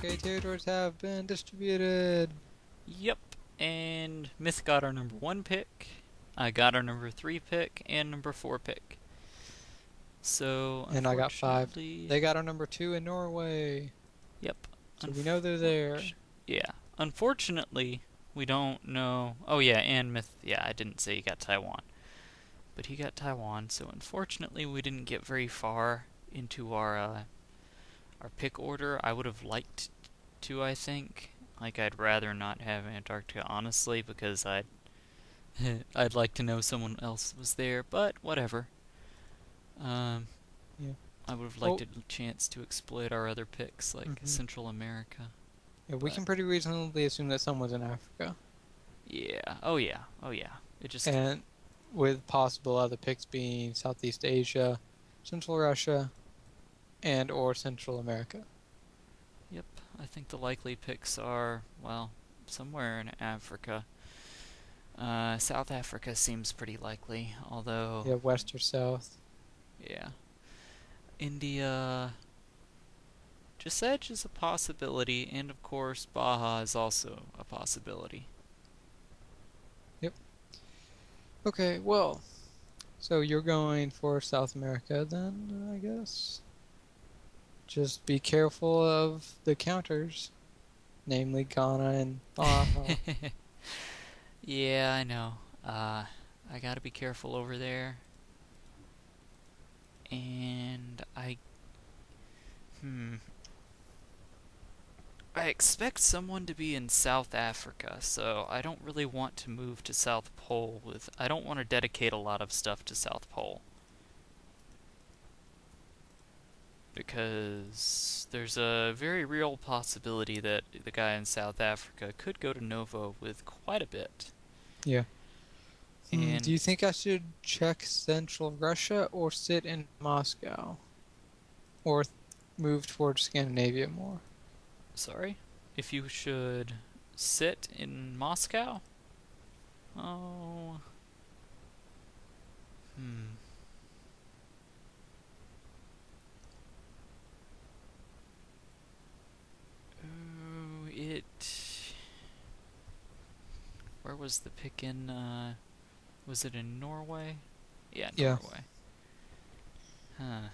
Okay, territories have been distributed. Yep, and Myth got our number 1 pick, I got our number 3 pick, and number 4 pick. So, And I got 5. unfortunately, They got our number 2 in Norway. yep, So we know they're there. yeah, unfortunately, we don't know. Oh, yeah, and Myth, yeah, I didn't say he got Taiwan, but he got Taiwan, so unfortunately, we didn't get very far into our pick order. I would have liked to, I think. Like, I'd rather not have Antarctica, honestly, because I'd like to know someone else was there, but whatever. Um, Yeah. I would have liked Well, a chance to exploit our other picks, like hmm Central America. yeah, we But can pretty reasonably assume that someone's in Africa. yeah, oh yeah, oh yeah. It just, And with possible other picks being Southeast Asia, Central Russia, and or Central America. yep. I think the likely picks are, well, somewhere in Africa. South Africa seems pretty likely, although, Yeah, west or south. yeah. India, Giset is a possibility, and of course, Baja is also a possibility. Yep. Okay, well, so you're going for South America then, I guess. Just be careful of the counters, namely Ghana and Baja. Yeah, I know. I gotta be careful over there. And hmm, I expect someone to be in South Africa, so I don't really want to move to South Pole I don't want to dedicate a lot of stuff to South Pole. Because there's a very real possibility that the guy in South Africa could go to Nova with quite a bit. Yeah. Do And, you think I should check Central Russia or sit in Moscow? Or move towards Scandinavia more? sorry, if you should sit in Moscow? Oh, hmm. Oh, where was the pick in, was it in Norway? Yeah, Yeah. Norway. Huh.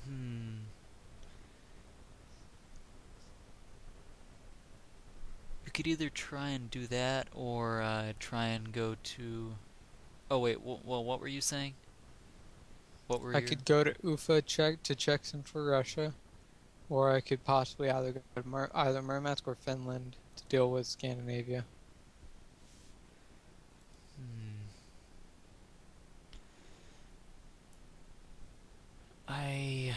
Hmm. You could either try and do that, or, try and go to... Oh, wait, well, what were you saying? What were I your... could go to Ufa check Central Russia, or I could possibly either go to either Murmansk or Finland to deal with Scandinavia. Hmm. I...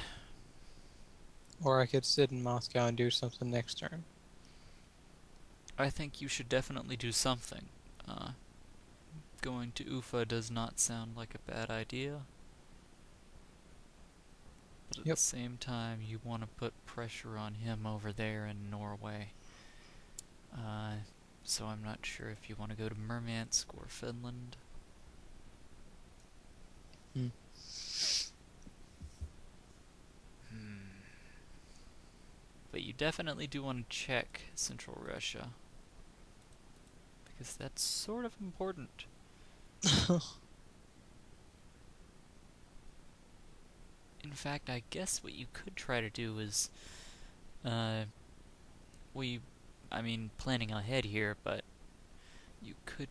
Or I could sit in Moscow and do something next turn. I think you should definitely do something. Uh, Going to Ufa does not sound like a bad idea. But at the Yep. same time, you want to put pressure on him over there in Norway. Uh, so I'm not sure if you want to go to Murmansk or Finland. Hmm. Hmm. But you definitely do want to check Central Russia, because that's sort of important. In fact, I guess what you could try to do is, uh, we, I mean, planning ahead here, but you could,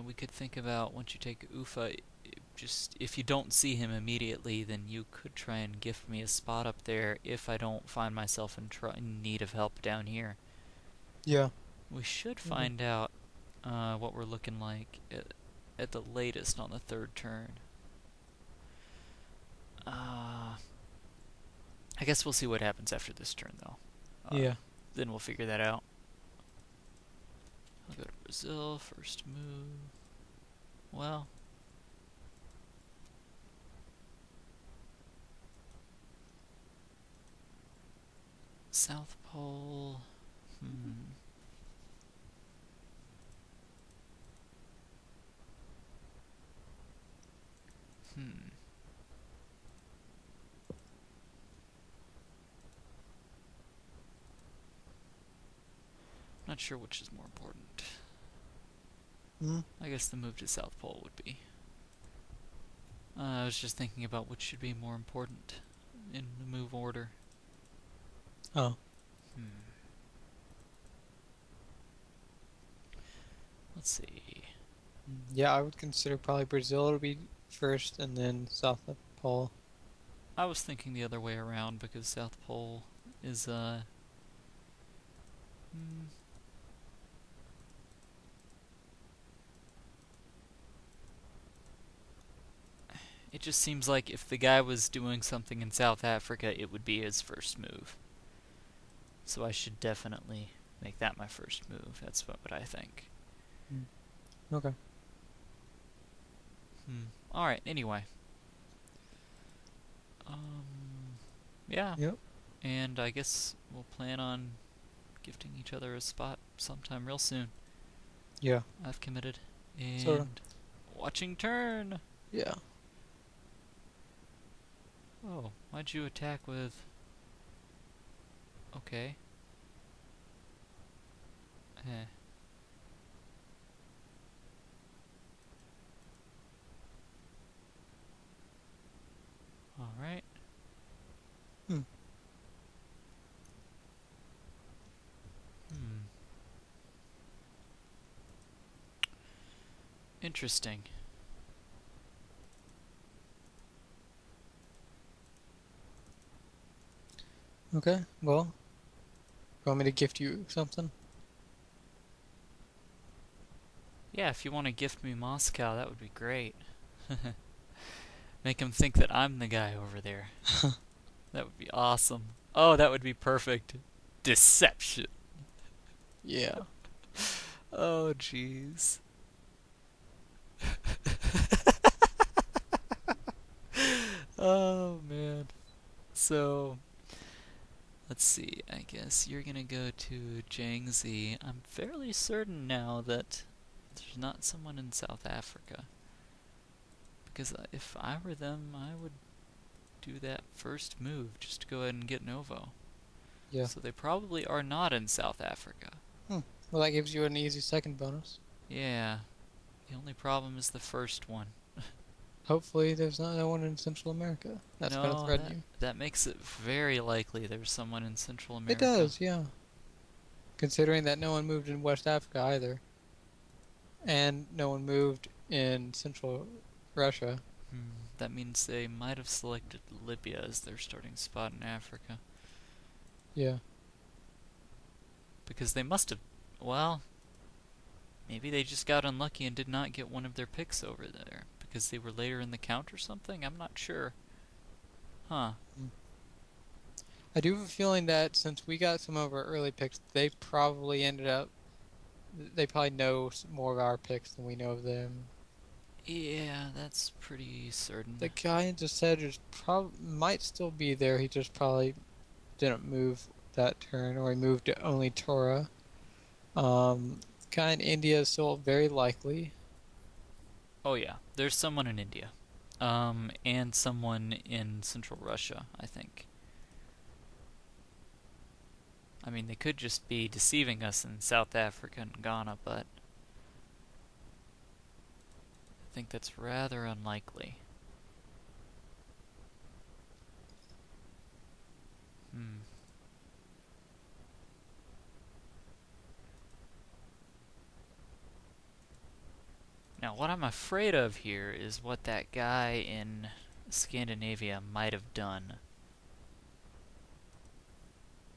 we could think about once you take Ufa, just if you don't see him immediately, then you could try and gift me a spot up there if I don't find myself in need of help down here. Yeah. We should Okay. find out what we're looking like at the latest on the third turn. I guess we'll see what happens after this turn, though. Yeah. Then we'll figure that out. I'll go to Brazil, first move. Well, South Pole. Hmm. Hmm. Not sure which is more important. Hmm? I guess the move to South Pole would be. I was just thinking about which should be more important in the move order. Oh. Let's see. Yeah, I would consider probably Brazil to be first and then South Pole. I was thinking the other way around because South Pole is it just seems like if the guy was doing something in South Africa, it would be his first move. So I should definitely make that my first move. That's what I think. Okay. Alright, anyway. Yeah. Yep. And I guess we'll plan on gifting each other a spot sometime real soon. Yeah. I've committed. And Sorta. watching turn! Yeah. Oh, why'd you attack with... Okay. Eh. Alright. Interesting. Okay, well, you want me to gift you something? Yeah, if you want to gift me Moscow, that would be great. Make him think that I'm the guy over there. That would be awesome. Oh, that would be perfect. Deception. Yeah. Oh, jeez. Oh, man. So, let's see. I guess you're gonna go to Jiangxi. I'm fairly certain now that there's not someone in South Africa. Because if I were them, I would do that first move just to go ahead and get Novo. Yeah. So they probably are not in South Africa. Well, that gives you an easy second bonus. Yeah. The only problem is the first one. Hopefully there's no one in Central America that's going to threaten you. That makes it very likely there's someone in Central America. It does, yeah. Considering that no one moved in West Africa either. And no one moved in Central Russia. That means they might have selected Libya as their starting spot in Africa. Yeah. Because they must have... Well... Maybe they just got unlucky and did not get one of their picks over there. Because they were later in the count or something? I'm not sure. Huh. I do have a feeling that since we got some of our early picks, they probably ended up... They probably know more of our picks than we know of them. Yeah, that's pretty certain. The guy in Desedger's might still be there. He just probably didn't move that turn, or he moved to only Torah. Guy in India is still very likely. Oh yeah, there's someone in India. And someone in Central Russia, I think. I mean, they could just be deceiving us in South Africa and Ghana, but... I think that's rather unlikely. Now, what I'm afraid of here is what that guy in Scandinavia might have done.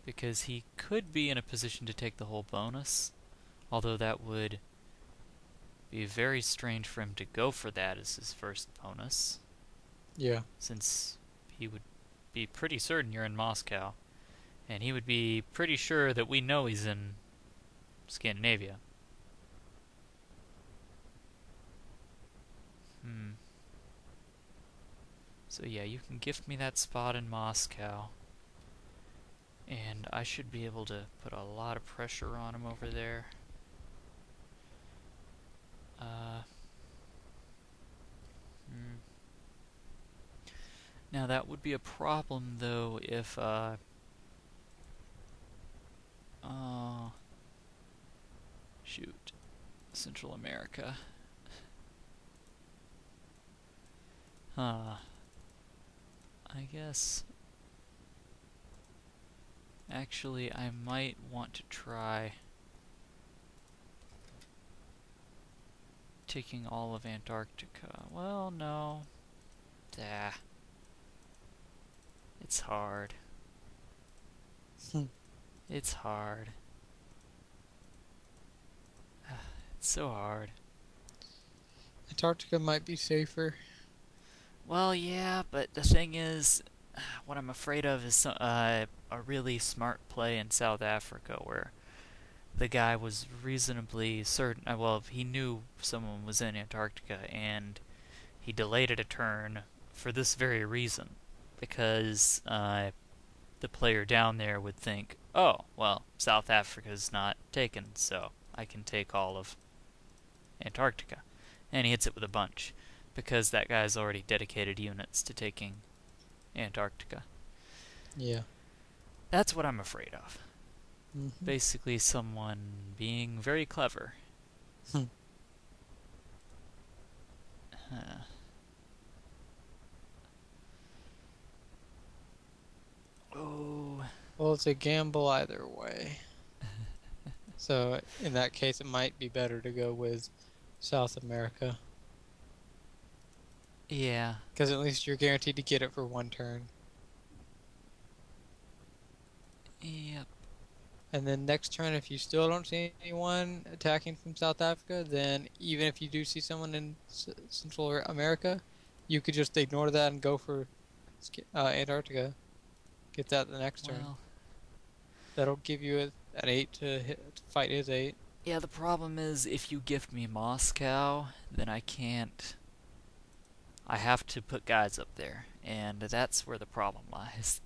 Because he could be in a position to take the whole bonus, although that would be very strange for him to go for that as his first bonus. Yeah. Since he would be pretty certain you're in Moscow, and he would be pretty sure that we know he's in Scandinavia. So yeah, you can gift me that spot in Moscow. And I should be able to put a lot of pressure on him over there. Now that would be a problem though if Central America. Huh. I guess... Actually, I might want to try taking all of Antarctica. Well, no. Dah. It's hard. It's hard. It's so hard. Antarctica might be safer. Well, yeah, but the thing is, what I'm afraid of is a really smart play in South Africa where the guy was reasonably certain, well, he knew someone was in Antarctica, and he delayed it a turn for this very reason. Because the player down there would think, oh, well, South Africa's not taken, so I can take all of Antarctica. And he hits it with a bunch, because that guy's already dedicated units to taking Antarctica. Yeah. That's what I'm afraid of. Mm-hmm. Basically, someone being very clever. Huh. Oh. Well, it's a gamble either way. So, in that case, it might be better to go with South America. Yeah. Because at least you're guaranteed to get it for one turn. Yep. And then next turn, if you still don't see anyone attacking from South Africa, then even if you do see someone in Central America, you could just ignore that and go for Antarctica. Get that the next turn. Well, that'll give you an 8 to fight his 8. yeah, the problem is if you gift me Moscow, then I can't. I have to put guys up there, and that's where the problem lies.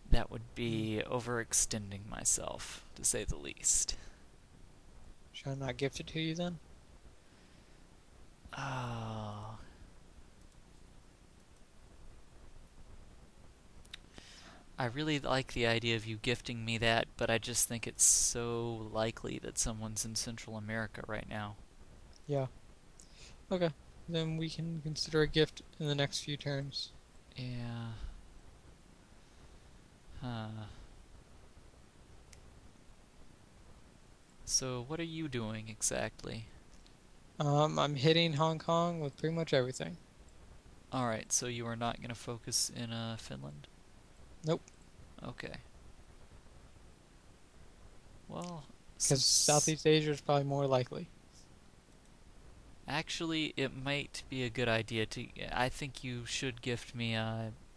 That would be overextending myself, to say the least. Should I not gift it to you then? Oh. I really like the idea of you gifting me that, but I just think it's so likely that someone's in Central America right now. Yeah. Okay. Then we can consider a gift in the next few turns. Yeah. Huh. So, what are you doing exactly? I'm hitting Hong Kong with pretty much everything. Alright, so you are not going to focus in Finland? Nope. Okay. Well, because Southeast Asia is probably more likely. Actually, it might be a good idea to... I think you should gift me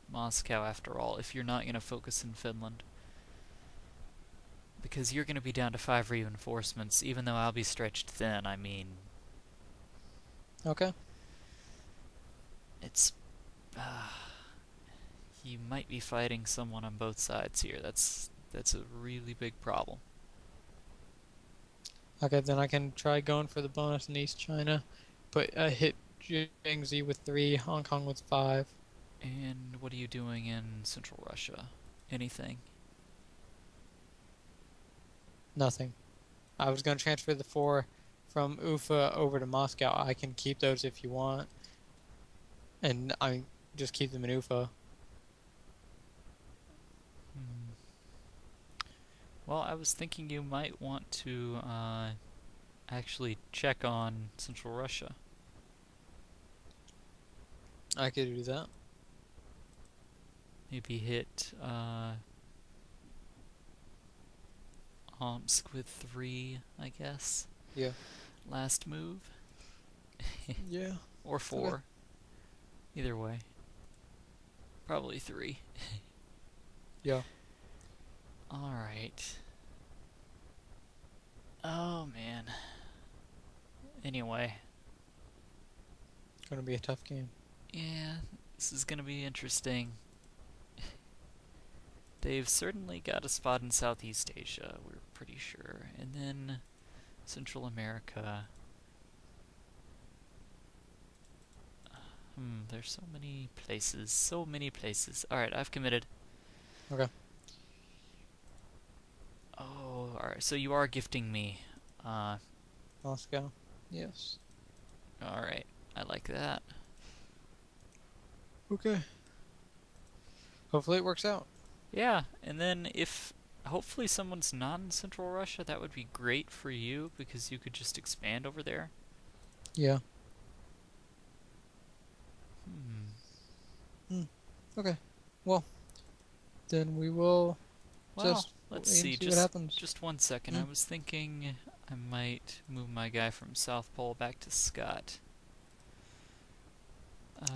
Moscow after all, if you're not going to focus in Finland. Because you're going to be down to 5 reinforcements, even though I'll be stretched thin, I mean... Okay. It's... you might be fighting someone on both sides here. That's a really big problem. Okay, then I can try going for the bonus in East China. But hit Jiangxi with 3, Hong Kong with 5. And what are you doing in Central Russia? Anything? Nothing. I was going to transfer the 4 from Ufa over to Moscow. I can keep those if you want. And I just keep them in Ufa. Well, I was thinking you might want to actually check on Central Russia. I could do that. Maybe hit Omsk with 3, I guess. Yeah. Last move. Yeah. Or 4. Okay. Either way. Probably 3. Yeah. Alright. Oh, man. Anyway. Gonna be a tough game. Yeah, this is gonna be interesting. They've certainly got a spot in Southeast Asia, we're pretty sure. And then Central America. There's so many places. So many places. Alright, I've committed. Okay. Oh, alright, so you are gifting me Moscow. Yes. Alright, I like that. Okay. Hopefully it works out. Yeah, and then if hopefully someone's not in Central Russia, that would be great for you because you could just expand over there. Yeah. Hmm. Hmm. Okay. Well, then we will Well, just let's wait and see. see what Just happens. just 1 second. Hmm. I was thinking I might move my guy from South Pole back to Scott.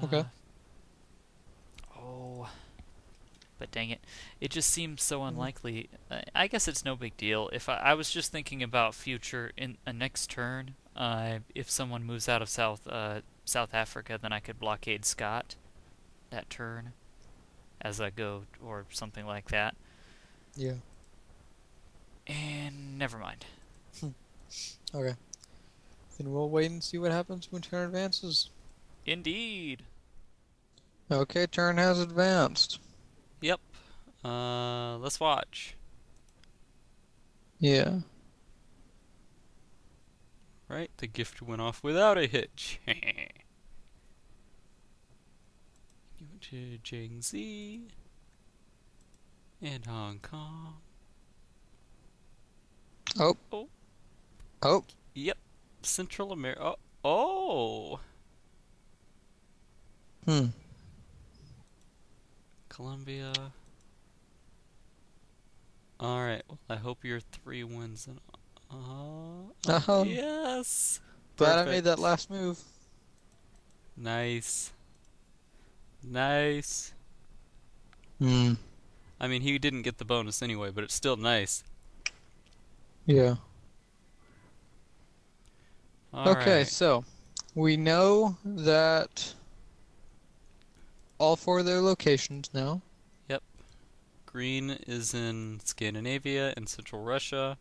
Okay. Uh, oh, but dang it, it just seems so Hmm. unlikely. I guess it's no big deal. If I was just thinking about future in a next turn, if someone moves out of South Africa, then I could blockade Scott that turn as I go or something like that. Yeah. And never mind. Hmm. Okay. Then we'll wait and see what happens when turn advances. Indeed. Okay, turn has advanced. Yep. Let's watch. Yeah. Right, the gift went off without a hitch. You went to Jiangxi and Hong Kong. Oh. Oh, Oh. yep. Central America. Oh, Hmm. Colombia. Alright, well, I hope your 3 wins. Oh. Yes. Glad I made that Perfect. last move. Nice. Nice. Hmm. I mean, he didn't get the bonus anyway, but it's still nice. Yeah. Okay, Alright. so we know that all four of their locations now. Yep. Green is in Scandinavia and Central Russia,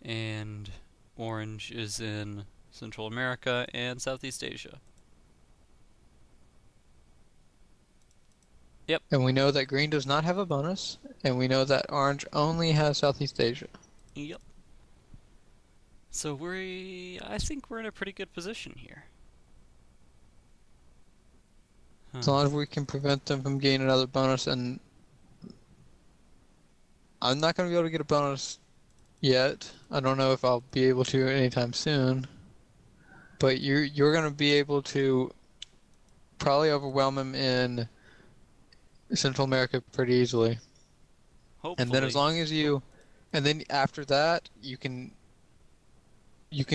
and orange is in Central America and Southeast Asia. Yep. And we know that green does not have a bonus. And we know that orange only has Southeast Asia. Yep. So I think we're in a pretty good position here. As Huh. long as we can prevent them from getting another bonus. And I'm not going to be able to get a bonus yet. I don't know if I'll be able to anytime soon. But you're going to be able to probably overwhelm him in Central America pretty easily. And then as Hopefully. long as and then after that, you can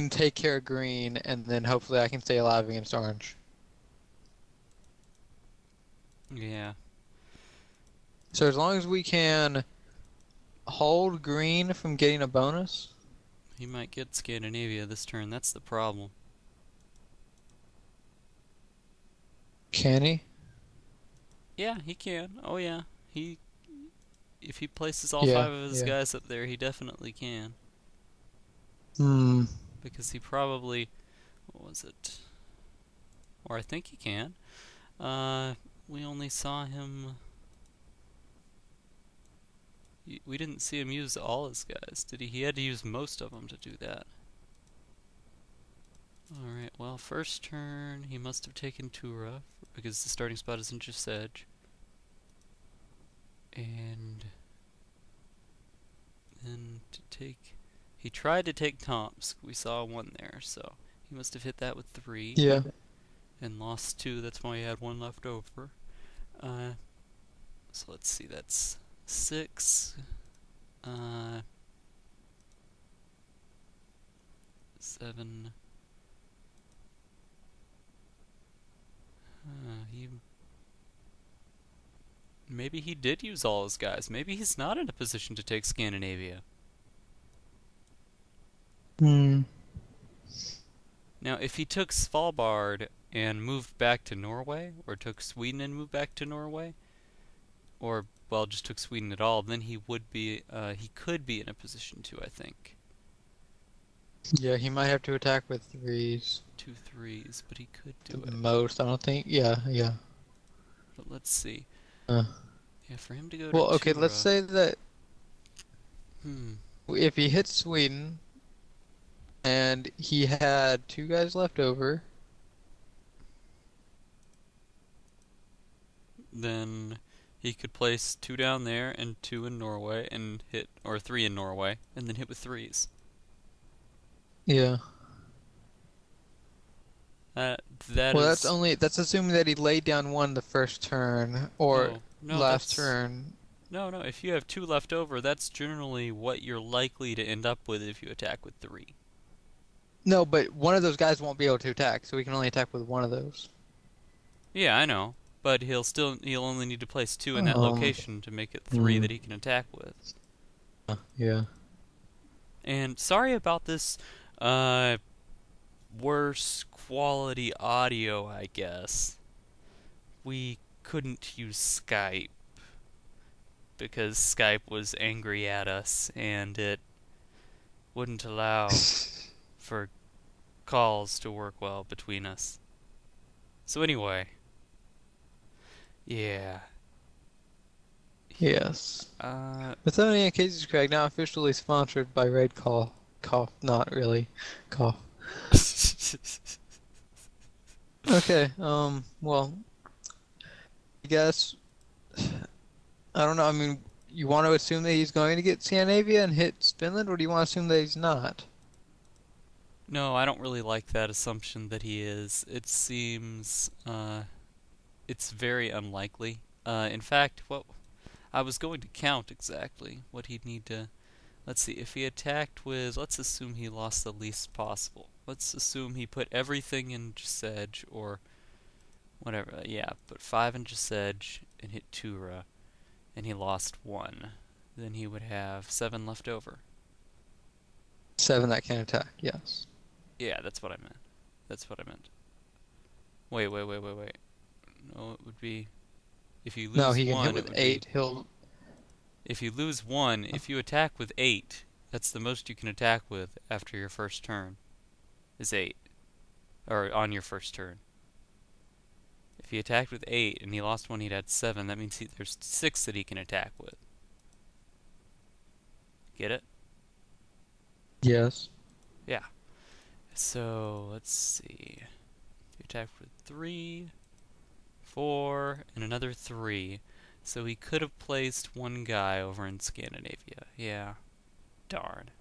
take care of green, and then hopefully I can stay alive against orange. Yeah. So as long as we can hold green from getting a bonus, He might get Scandinavia this turn. That's the problem. can he? Yeah, he can. Oh yeah. He if he places all Yeah, 5 of his yeah. guys up there, he definitely can. Hmm. Because he probably what was it? Or I think he can. Uh we only saw him we didn't see him use all his guys, did he? He had to use most of them to do that. Alright, well, first turn, he must have taken Tura, because the starting spot is in Sedge. And then to take... He tried to take Tomsk. We saw 1 there, so he must have hit that with 3 Yeah. and lost 2. That's why he had 1 left over. So let's see, that's 6. 7. He maybe he did use all his guys. Maybe he's not in a position to take Scandinavia. Hmm. Now, if he took Svalbard and moved back to Norway, or took Sweden and moved back to Norway, or, well, just took Sweden at all, then he could be in a position to, I think. Yeah, he might have to attack with threes 2 threes, but he could do at the it. most. I don't think. Yeah, yeah. But let's see. Uh, Yeah, for him to go to well, okay. Let's Tura. say that Hmm. if he hits Sweden, and he had two guys left over. Then he could place 2 down there and 2 in Norway and hit, or 3 in Norway, and then hit with threes. Yeah. That Well, is that's assuming that he laid down one the first turn or no, no. last That's turn. no, no. If you have 2 left over, that's generally what you're likely to end up with if you attack with 3. No, but one of those guys won't be able to attack, so we can only attack with one of those. Yeah, I know, but he'll only need to place 2 in that Um, location to make it 3 that mm, he can attack with. yeah. And sorry about this uh worse quality audio, I guess. We couldn't use Skype because Skype was angry at us and it wouldn't allow for calls to work well between us. So anyway, yeah. Yes. Uh Bethany and Casey's Craig now officially sponsored by Red Call. Cough, not really. Cough. Okay, well, I guess, I don't know, I mean, you want to assume that he's going to get Scandinavia and hit Finland, or do you want to assume that he's not? No, I don't really like that assumption that he is. It seems it's very unlikely. In fact, what I was going to count exactly what he'd need to. Let's see, if he attacked with, let's assume he lost the least possible. Let's assume he put everything in Sedge or whatever. Yeah, put 5 in Sedge and hit Tura, and he lost 1. Then he would have 7 left over. Seven that can attack, yes. Yeah, that's what I meant. That's what I meant. Wait, wait, wait, wait, wait. No, it would be if you No, lose he can hit 1, it with would be eight. He'll. if you lose 1, if you attack with 8, that's the most you can attack with after your first turn. Is 8. Or on your first turn. If he attacked with 8 and he lost 1, he'd had 7. That means there's 6 that he can attack with. Get it? Yes. Yeah. So, let's see. He attacked with 3, 4, and another 3. So he could have placed 1 guy over in Scandinavia. Yeah. Darn.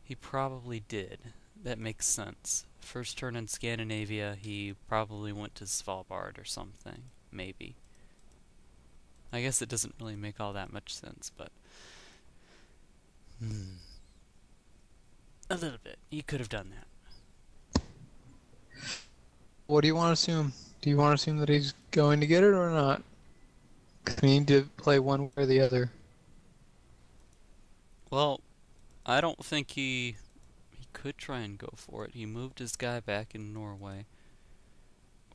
He probably did. That makes sense. First turn in Scandinavia, he probably went to Svalbard or something. Maybe. I guess it doesn't really make all that much sense, but... A little bit. He could have done that. What do you want to assume? Do you want to assume that he's going to get it or not? 'Cause we need to play one way or the other. Well, I don't think he could try and go for it. He moved his guy back in Norway.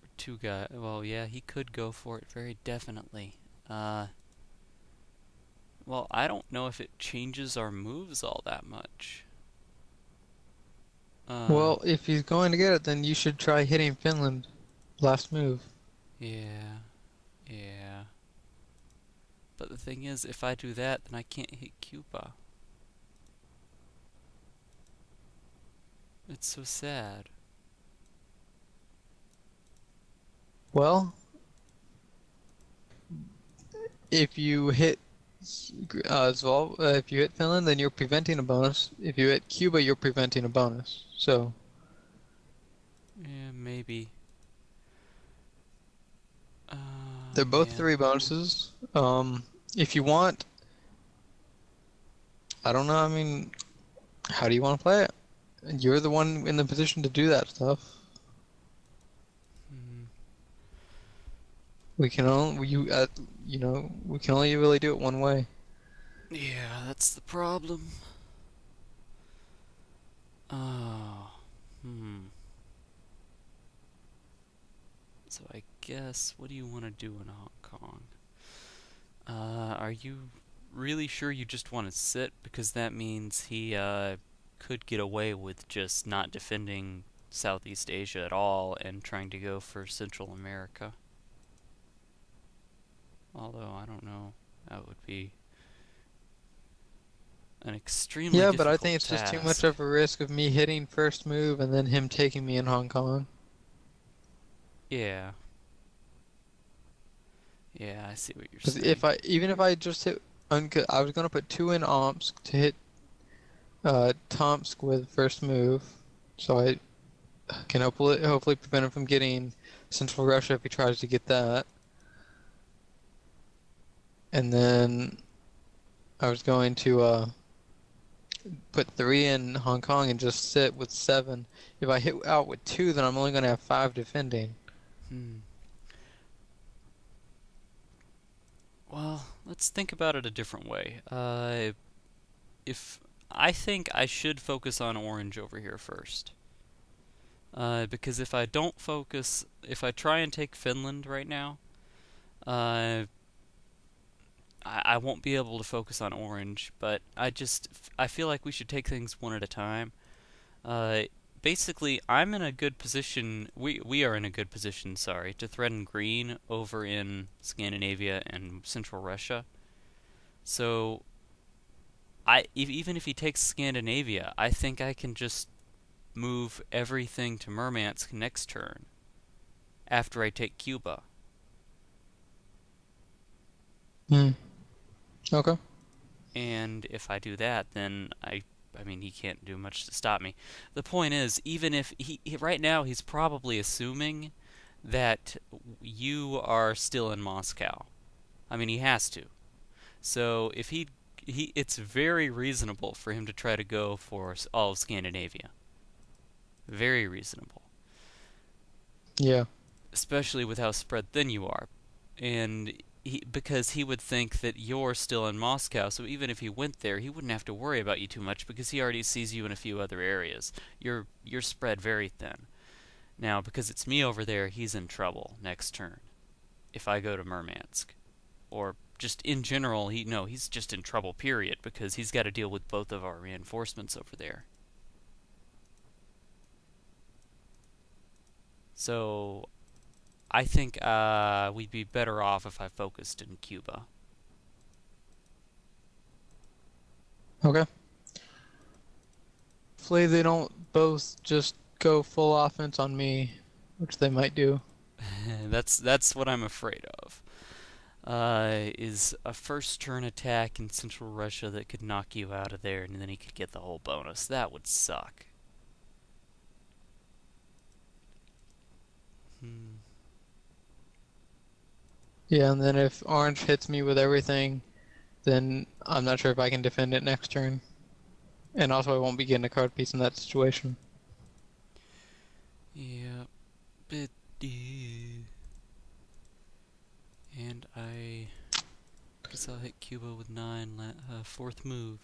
Or 2 guys. Well, yeah, he could go for it very definitely. Well, I don't know if it changes our moves all that much. Well, if he's going to get it, then you should try hitting Finland. Last move. Yeah, yeah. But the thing is, if I do that, then I can't hit Cuba. It's so sad. Well, if you hit if you hit Finland, then you're preventing a bonus. If you hit Cuba, you're preventing a bonus. So Yeah, maybe. they're both Man. 3 bonuses. If you want, I don't know. I mean, how do you want to play it? You're the one in the position to do that stuff. Hmm. We can only we can only really do it one way. Yeah, that's the problem. Oh. So I guess, what do you want to do in Hong Kong? Are you really sure you just want to sit? Because that means he, could get away with just not defending Southeast Asia at all and trying to go for Central America. Although, I don't know. That would be... an extremely Yeah, but I difficult think it's just too much task. of a risk of me hitting first move and then him taking me in Hong Kong. Yeah. Yeah, I see what you're Because saying. even if I just hit, I was gonna put two in Omsk to hit Tomsk with first move, so I can hopefully prevent him from getting Central Russia if he tries to get that. And then I was going to put three in Hong Kong and just sit with seven. If I hit out with two, then I'm only gonna have five defending. Hmm. Well, let's think about it a different way. If I think I should focus on orange over here first. Because if I don't focus, if I try and take Finland right now, uh, I won't be able to focus on orange. But I feel like we should take things one at a time. Uh, Basically, I'm in a good position. We are in a good position, sorry, to threaten green over in Scandinavia and Central Russia. So even if he takes Scandinavia, I think I can just move everything to Murmansk next turn after I take Cuba. Hmm. Okay. And if I do that, then I mean, he can't do much to stop me. The point is, even if right now he's probably assuming that you are still in Moscow. I mean, he has to. So if it's very reasonable for him to try to go for all of Scandinavia. Very reasonable. Yeah. Especially with how spread thin you are. And because he would think that you're still in Moscow, so even if he went there, he wouldn't have to worry about you too much because he already sees you in a few other areas. You're spread very thin. Now, because it's me over there, he's in trouble next turn. If I go to Murmansk. Or just in general, he's just in trouble, period, because he's got to deal with both of our reinforcements over there. So I think we'd be better off if I focused in Cuba. Okay. Hopefully they don't both just go full offense on me, which they might do. That's what I'm afraid of. Is a first turn attack in Central Russia that could knock you out of there, and then he could get the whole bonus. That would suck. Hmm. Yeah, and then if orange hits me with everything, then I'm not sure if I can defend it next turn. And also I won't be getting a card piece in that situation. Yeah, but and I guess I'll hit Cuba with 9, fourth move.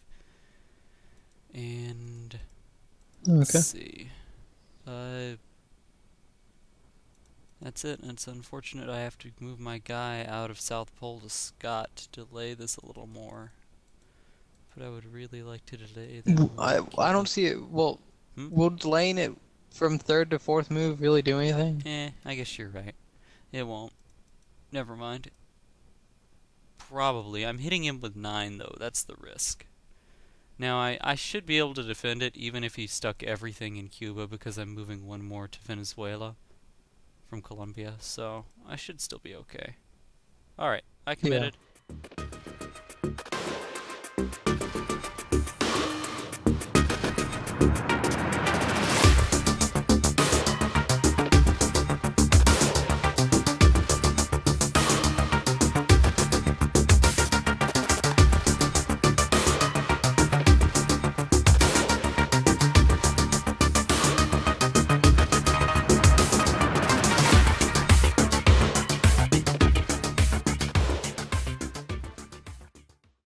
And let's Okay. see. That's it. And it's unfortunate I have to move my guy out of South Pole to Scott to delay this a little more. But I would really like to delay that more I in I don't Cuba. see it. Well, Hmm? will delaying it from third to fourth move really do anything? I guess you're right. It won't. Never mind. Probably. I'm hitting him with 9, though. That's the risk. Now, I should be able to defend it even if he stuck everything in Cuba because I'm moving one more to Venezuela from Colombia, so I should still be okay. Alright, I Yeah. committed.